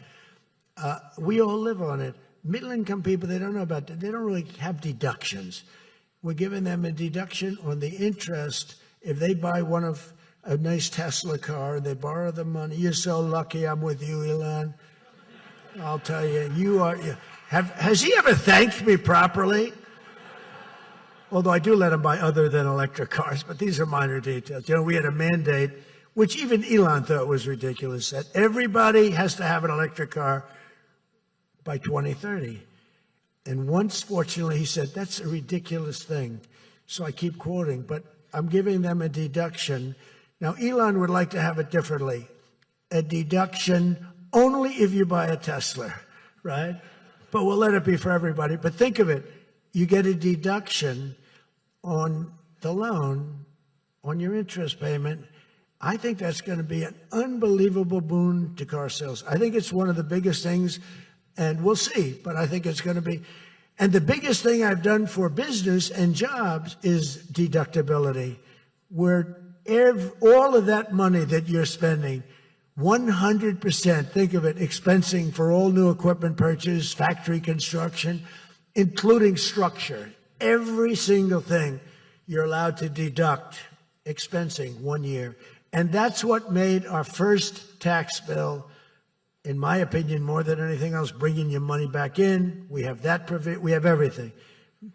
We all live on it. Middle-income people, they don't know about that. They don't really have deductions. We're giving them a deduction on the interest if they buy a nice Tesla car and they borrow the money. You're so lucky I'm with you, Elon. I'll tell you, has he ever thanked me properly? Although I do let him buy other than electric cars, but these are minor details. You know, we had a mandate, which even Elon thought was ridiculous, that everybody has to have an electric car by 2030. And once, fortunately, he said, that's a ridiculous thing. So I keep quoting, but I'm giving them a deduction. Now, Elon would like to have it differently. A deduction only if you buy a Tesla, right? But we'll let it be for everybody. But think of it. You get a deduction on the loan, on your interest payment. I think that's going to be an unbelievable boon to car sales. I think it's one of the biggest things, and we'll see, but I think it's going to be. And the biggest thing I've done for business and jobs is deductibility, where all of that money that you're spending, 100%, think of it, expensing for all new equipment purchase, factory construction, including structure. Every single thing you're allowed to deduct expensing 1 year. And that's what made our first tax bill, in my opinion, more than anything else, bringing your money back in. We have that, we have everything.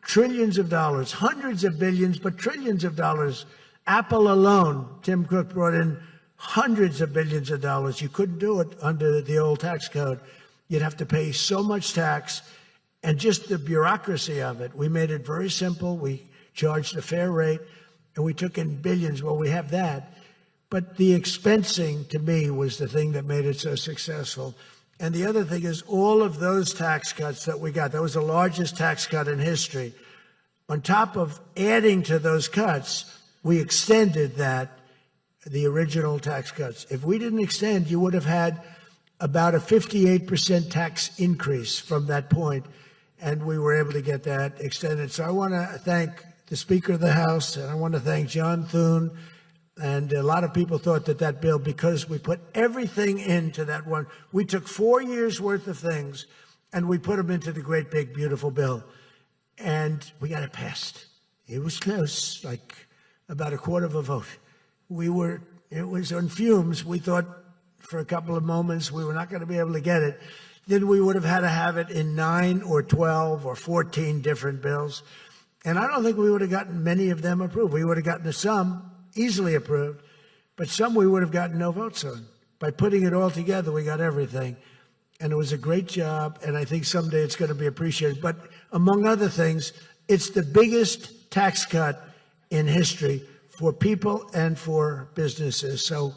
Trillions of dollars, hundreds of billions, but trillions of dollars. Apple alone, Tim Cook brought in hundreds of billions of dollars. You couldn't do it under the old tax code. You'd have to pay so much tax, and just the bureaucracy of it. We made it very simple. We charged a fair rate, and we took in billions. Well, we have that. But the expensing, to me, was the thing that made it so successful. And the other thing is all of those tax cuts that we got, that was the largest tax cut in history. On top of adding to those cuts, we extended the original tax cuts. If we didn't extend, you would have had about a 58% tax increase from that point, and we were able to get that extended. So I want to thank the Speaker of the House, and I want to thank John Thune. And a lot of people thought that bill, because we put everything into that one, we took 4 years worth of things and we put them into the great big beautiful bill, and we got it passed. It was close, like about a quarter of a vote. It was on fumes. We thought for a couple of moments we were not going to be able to get it. Then we would have had to have it in 9 or 12 or 14 different bills. And I don't think we would have gotten many of them approved. We would have gotten some easily approved, but some we would have gotten no votes on. By putting it all together, we got everything. And it was a great job, and I think someday it's going to be appreciated. But among other things, it's the biggest tax cut in history for people and for businesses. So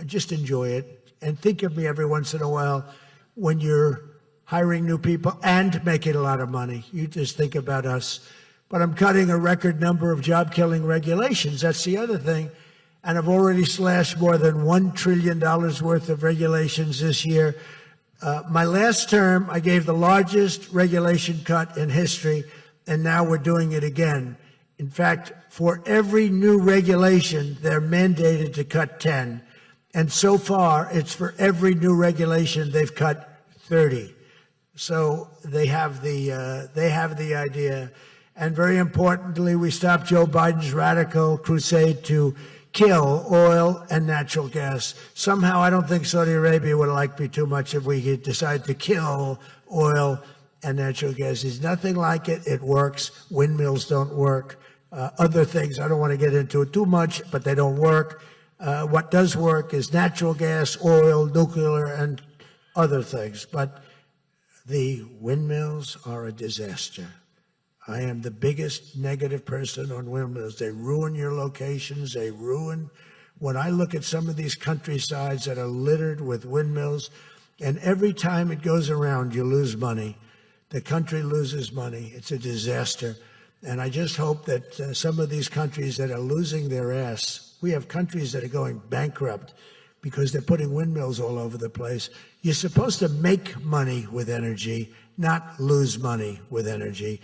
just enjoy it and think of me every once in a while when you're hiring new people and making a lot of money. You just think about us. But I'm cutting a record number of job-killing regulations. That's the other thing. And I've already slashed more than $1 trillion worth of regulations this year. My last term, I gave the largest regulation cut in history, and now we're doing it again. In fact, for every new regulation, they're mandated to cut 10. And so far, it's for every new regulation, they've cut 30. So they have the idea. And very importantly, we stopped Joe Biden's radical crusade to kill oil and natural gas. Somehow, I don't think Saudi Arabia would like me too much if we decide to kill oil and natural gas. There's nothing like it. It works. Windmills don't work. Other things, I don't want to get into it too much, but they don't work. What does work is natural gas, oil, nuclear, and other things. But the windmills are a disaster. I am the biggest negative person on windmills. They ruin your locations. They ruin. When I look at some of these countrysides that are littered with windmills, and every time it goes around, you lose money. The country loses money. It's a disaster. And I just hope that some of these countries that are losing their ass, we have countries that are going bankrupt because they're putting windmills all over the place. You're supposed to make money with energy, not lose money with energy.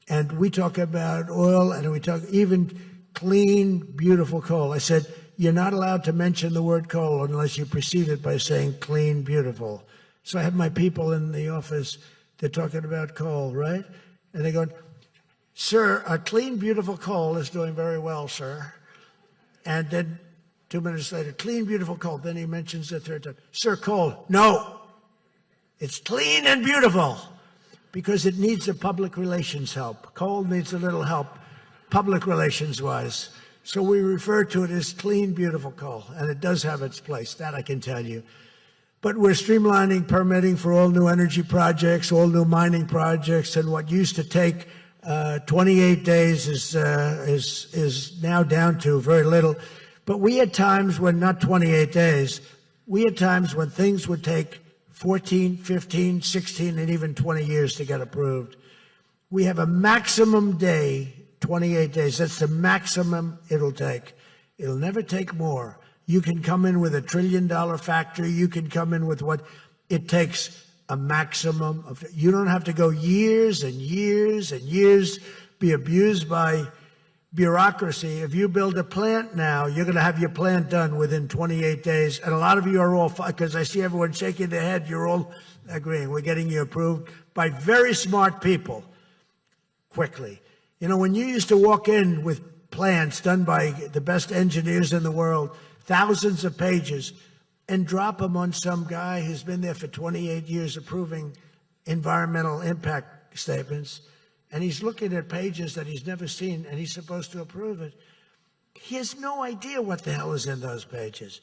And we talk about oil, and we talk even clean, beautiful coal. I said, you're not allowed to mention the word coal unless you precede it by saying clean, beautiful. So I have my people in the office, they're talking about coal, right? And they go, sir, a clean, beautiful coal is doing very well, sir. And then 2 minutes later, clean, beautiful coal. Then he mentions the third time, sir, coal. No, it's clean and beautiful. Because it needs a public relations help. Coal needs a little help, public relations-wise. So we refer to it as clean, beautiful coal, and it does have its place, that I can tell you. But we're streamlining permitting for all new energy projects, all new mining projects, and what used to take 28 days is now down to very little. But we had times when, not 28 days, we had times when things would take 14, 15, 16, and even 20 years to get approved. We have a maximum day, 28 days. That's the maximum it'll take. It'll never take more. You can come in with $1 trillion factory. You can come in with what it takes, a maximum of. You don't have to go years and years and years, be abused by bureaucracy. If you build a plant now, you're going to have your plant done within 28 days. And a lot of you are all, because I see everyone shaking their head, you're all agreeing. We're getting you approved by very smart people quickly. You know, when you used to walk in with plans done by the best engineers in the world, thousands of pages, and drop them on some guy who's been there for 28 years approving environmental impact statements, and he's looking at pages that he's never seen, and he's supposed to approve it. He has no idea what the hell is in those pages.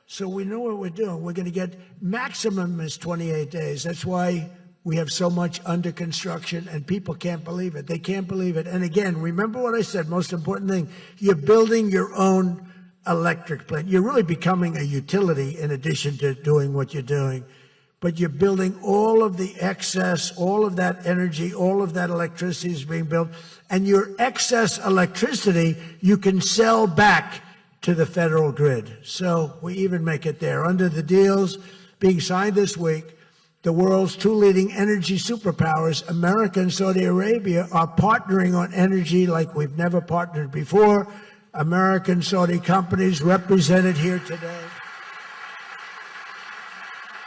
So we know what we're doing. We're going to get maximum is 28 days. That's why we have so much under construction, and people can't believe it. They can't believe it. And again, remember what I said, most important thing, you're building your own electric plant. You're really becoming a utility in addition to doing what you're doing. But you're building all of the excess, all of that energy, all of that electricity is being built. And your excess electricity, you can sell back to the federal grid. So we even make it there. Under the deals being signed this week, the world's two leading energy superpowers, America and Saudi Arabia, are partnering on energy like we've never partnered before. American Saudi companies represented here today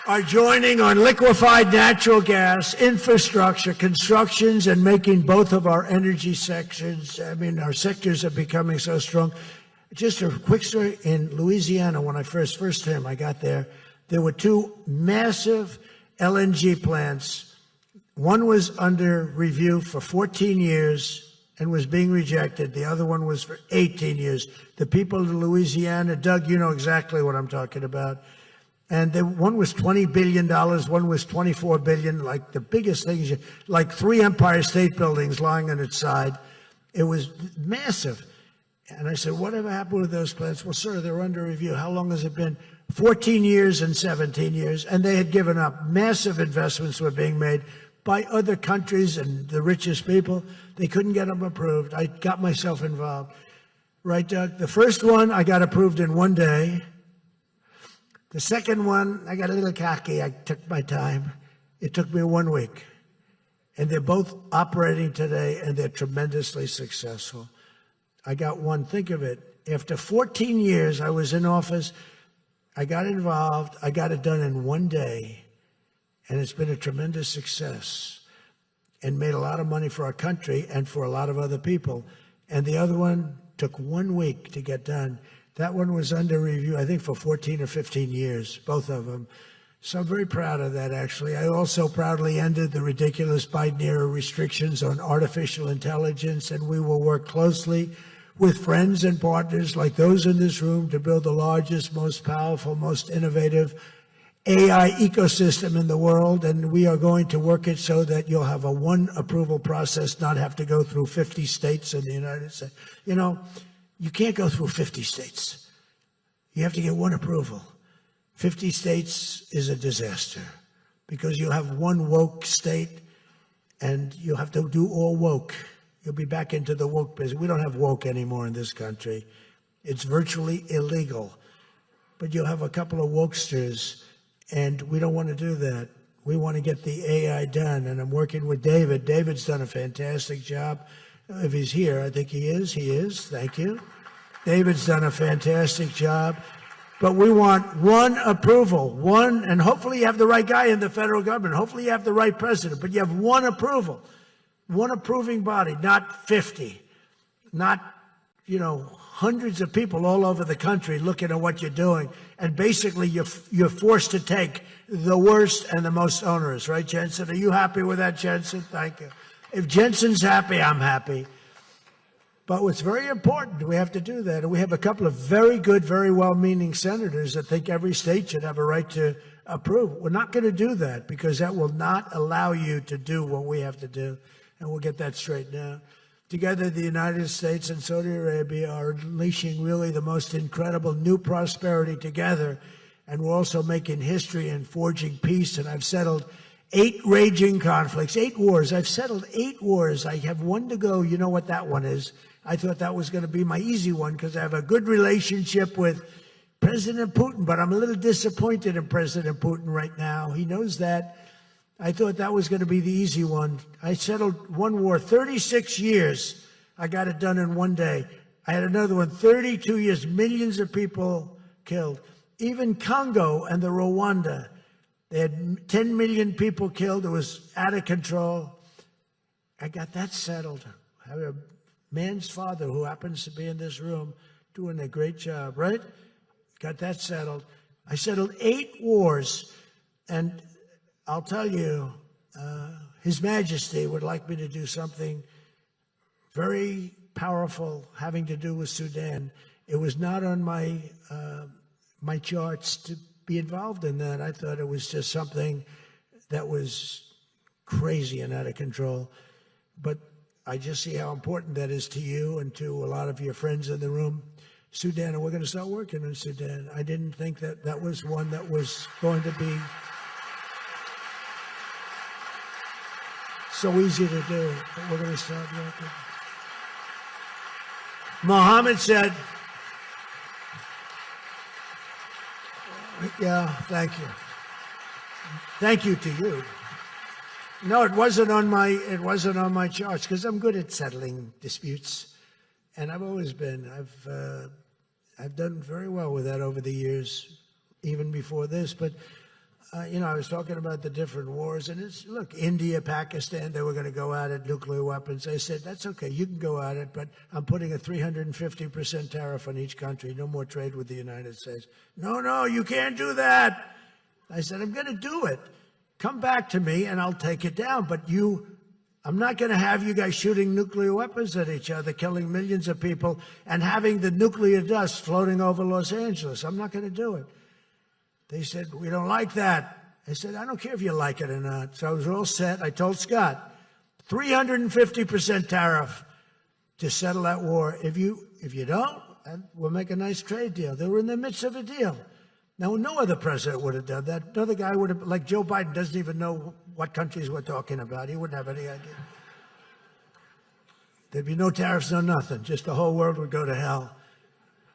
are joining on liquefied natural gas, infrastructure, constructions, and making both of our energy sections. I mean, our sectors are becoming so strong. Just a quick story. In Louisiana, when I first time I got there were two massive LNG plants. One was under review for 14 years and was being rejected. The other one was for 18 years. The people of Louisiana, Doug, you know exactly what I'm talking about. And one was $20 billion, one was $24 billion, like the biggest things, like 3 Empire State Buildings lying on its side. It was massive. And I said, whatever happened with those plants? Well, sir, they're under review. How long has it been? 14 years and 17 years. And they had given up. Massive investments were being made by other countries and the richest people. They couldn't get them approved. I got myself involved. Right, Doug? The first one I got approved in one day. The second one, I got a little cocky. I took my time. It took me 1 week. And they're both operating today, and they're tremendously successful. I got one. Think of it. After 14 years, I was in office. I got involved. I got it done in 1 day. And it's been a tremendous success and made a lot of money for our country and for a lot of other people. And the other one took 1 week to get done. That one was under review, I think, for 14 or 15 years, both of them. So I'm very proud of that, actually. I also proudly ended the ridiculous Biden-era restrictions on artificial intelligence, and we will work closely with friends and partners like those in this room to build the largest, most powerful, most innovative AI ecosystem in the world. And we are going to work it so that you'll have a one approval process, not have to go through 50 states in the United States. You know, you can't go through 50 states. You have to get one approval. 50 states is a disaster because you'll have one woke state and you'll have to do all woke. You'll be back into the woke business. We don't have woke anymore in this country. It's virtually illegal. But you'll have a couple of wokesters, and we don't want to do that. We want to get the AI done, and I'm working with David. David's done a fantastic job. If he's here, I think he is. He is. Thank you. David's done a fantastic job. But we want one approval, one, and hopefully you have the right guy in the federal government. Hopefully you have the right president, but you have one approval. One approving body, not 50, not, hundreds of people all over the country looking at what you're doing. And basically, you're forced to take the worst and the most onerous, right, Jensen? Are you happy with that, Jensen? Thank you. If Jensen's happy, I'm happy. But what's very important, we have to do that. And we have a couple of very good, very well-meaning senators that think every state should have a right to approve. We're not going to do that because that will not allow you to do what we have to do. And we'll get that straightened out. Together, the United States and Saudi Arabia are unleashing really the most incredible new prosperity together. And we're also making history and forging peace. And I've settled 8 raging conflicts, 8 wars. I've settled 8 wars. I have 1 to go. You know what that one is. I thought that was going to be my easy one because I have a good relationship with President Putin. But I'm a little disappointed in President Putin right now. He knows that. I thought that was going to be the easy one. I settled 1 war, 36 years. I got it done in 1 day. I had another one, 32 years, millions of people killed. Even Congo and the Rwanda, they had 10 million people killed. It was out of control. I got that settled. I have a man's father who happens to be in this room doing a great job, right? Got that settled. I settled 8 wars, and I'll tell you, His Majesty would like me to do something very powerful having to do with Sudan. It was not on my my charts to be involved in that. I thought it was just something that was crazy and out of control. But I just see how important that is to you and to a lot of your friends in the room. Sudan, and we're going to start working on Sudan. I didn't think that that was one that was going to be so easy to do, but we're going to start working. Mohammed said, yeah, thank you. Thank you to you. No, it wasn't on my charts because I'm good at settling disputes, and I've always been. I've done very well with that over the years, even before this. But I was talking about the different wars, and look, India, Pakistan, they were going to go at it, nuclear weapons. I said, that's okay, you can go at it, but I'm putting a 350% tariff on each country, no more trade with the United States. No, you can't do that. I said, I'm going to do it. Come back to me, and I'll take it down, but I'm not going to have you guys shooting nuclear weapons at each other, killing millions of people, and having the nuclear dust floating over Los Angeles. I'm not going to do it. They said, we don't like that. I said, I don't care if you like it or not. So I was all set. I told Scott, 350% tariff to settle that war. If you don't, we'll make a nice trade deal. They were in the midst of a deal. Now, no other president would have done that. Another guy would have, like Joe Biden, doesn't even know what countries we're talking about. He wouldn't have any idea. There'd be no tariffs, no nothing. Just the whole world would go to hell.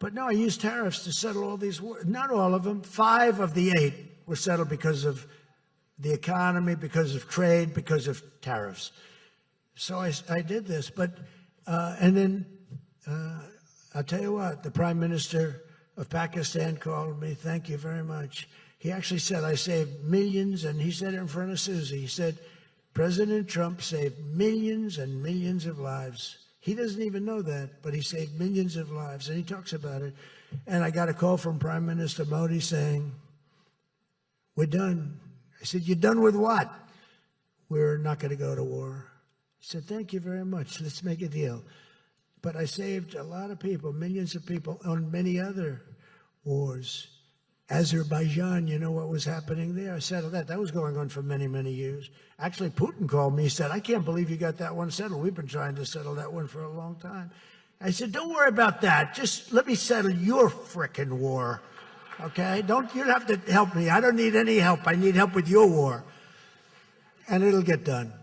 But no, I used tariffs to settle all these wars. Not all of them. 5 of the 8 were settled because of the economy, because of trade, because of tariffs. So I did this. But, and then I'll tell you what, the Prime Minister of Pakistan called me. Thank you very much. He actually said, I saved millions, and he said it in front of Susie. He said, President Trump saved millions and millions of lives. He doesn't even know that, but he saved millions of lives, and he talks about it. And I got a call from Prime Minister Modi saying, we're done. I said, you're done with what? We're not going to go to war. He said, thank you very much. Let's make a deal. But I saved a lot of people, millions of people, on many other wars. Azerbaijan, you know what was happening there? I settled that. That was going on for many, many years. Actually, Putin called me. He said, I can't believe you got that one settled. We've been trying to settle that one for a long time. I said, don't worry about that. Just let me settle your frickin' war, okay? You don't have to help me. I don't need any help. I need help with your war. And it'll get done.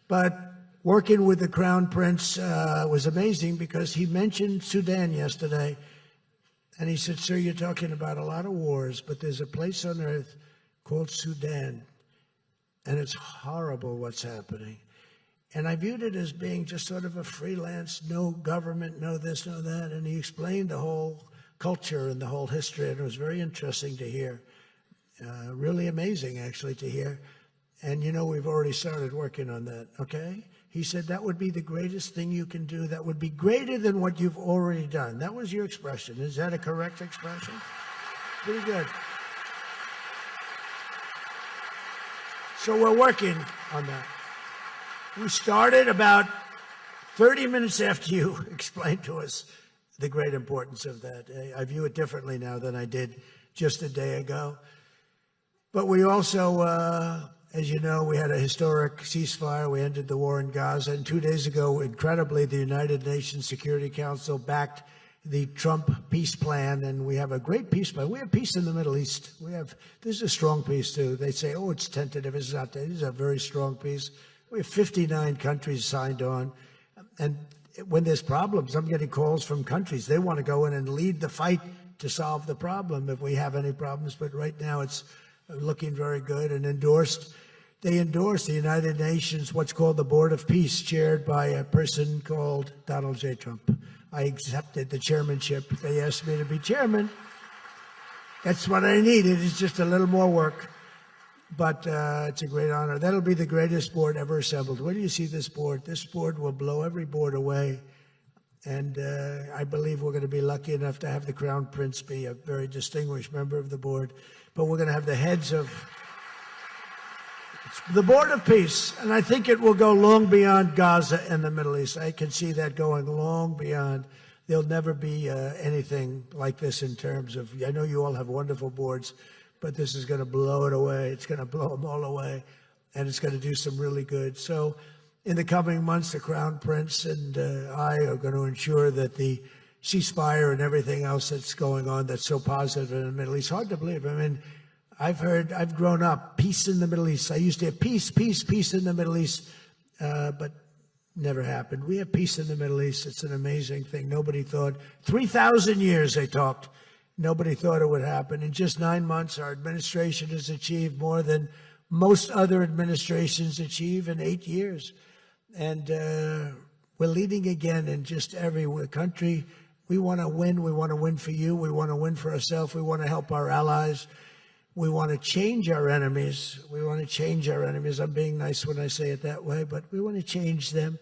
But working with the Crown Prince was amazing because he mentioned Sudan yesterday. And he said, sir, you're talking about a lot of wars, but there's a place on earth called Sudan. And it's horrible what's happening. And I viewed it as being just sort of a freelance, no government, no this, no that. And he explained the whole culture and the whole history. And it was very interesting to hear. Really amazing, actually, to hear. And, you know, we've already started working on that, okay? He said that would be the greatest thing you can do. That would be greater than what you've already done. That was your expression. Is that a correct expression? Pretty good. So we're working on that. We started about 30 minutes after you explained to us the great importance of that. I view it differently now than I did just a day ago. But we also, as you know, we had a historic ceasefire. We ended the war in Gaza. And 2 days ago, incredibly, the United Nations Security Council backed the Trump peace plan. And we have a great peace plan. We have peace in the Middle East. This is a strong peace, too. They say, oh, it's tentative. It's not. This is a very strong peace. We have 59 countries signed on. And when there's problems, I'm getting calls from countries. They want to go in and lead the fight to solve the problem if we have any problems. But right now, it's looking very good and endorsed. They endorsed the United Nations, what's called the Board of Peace, chaired by a person called Donald J. Trump. I accepted the chairmanship. They asked me to be chairman. That's what I needed. It's just a little more work, but it's a great honor. That'll be the greatest board ever assembled. Where do you see this board? This board will blow every board away, and I believe we're going to be lucky enough to have the Crown Prince be a very distinguished member of the board, but we're going to have the heads of the Board of Peace, and I think it will go long beyond Gaza and the Middle East. I can see that going long beyond. There'll never be anything like this in terms of, I know you all have wonderful boards, but this is going to blow it away. It's going to blow them all away, and it's going to do some really good. So in the coming months, the Crown Prince and I are going to ensure that the ceasefire and everything else that's going on that's so positive in the Middle East, hard to believe. I mean, I've grown up, peace in the Middle East. I used to have peace in the Middle East, but never happened. We have peace in the Middle East. It's an amazing thing. Nobody thought, 3,000 years they talked. Nobody thought it would happen. In just 9 months, our administration has achieved more than most other administrations achieve in 8 years. And we're leading again in just every country. We want to win. We want to win for you. We want to win for ourselves. We want to help our allies. We want to change our enemies. We want to change our enemies. I'm being nice when I say it that way, but we want to change them.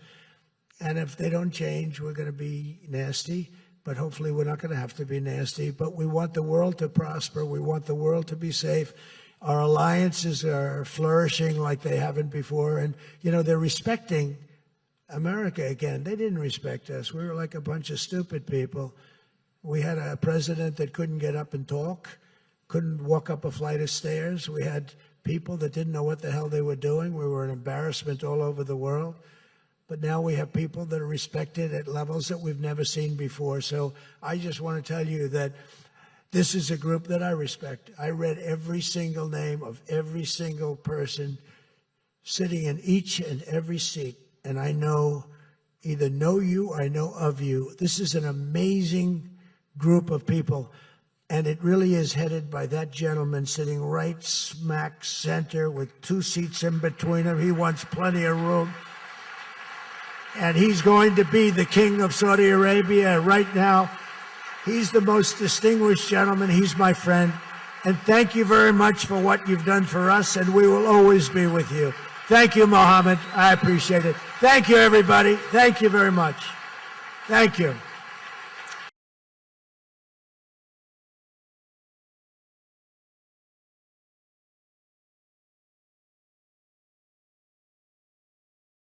And if they don't change, we're going to be nasty. But hopefully we're not going to have to be nasty. But we want the world to prosper. We want the world to be safe. Our alliances are flourishing like they haven't before. And, you know, they're respecting America again. They didn't respect us. We were like a bunch of stupid people. We had a president that couldn't get up and talk, couldn't walk up a flight of stairs. We had people that didn't know what the hell they were doing. We were an embarrassment all over the world. but now we have people that are respected at levels that we've never seen before. So I just want to tell you that this is a group that I respect. I read every single name of every single person sitting in each and every seat, and I either know you or I know of you. This is an amazing group of people, and it really is headed by that gentleman sitting right smack center with 2 seats in between him. He wants plenty of room. And he's going to be the king of Saudi Arabia right now. He's the most distinguished gentleman. He's my friend. And thank you very much for what you've done for us, and we will always be with you. Thank you, Mohammed. I appreciate it. Thank you, everybody. Thank you very much. Thank you.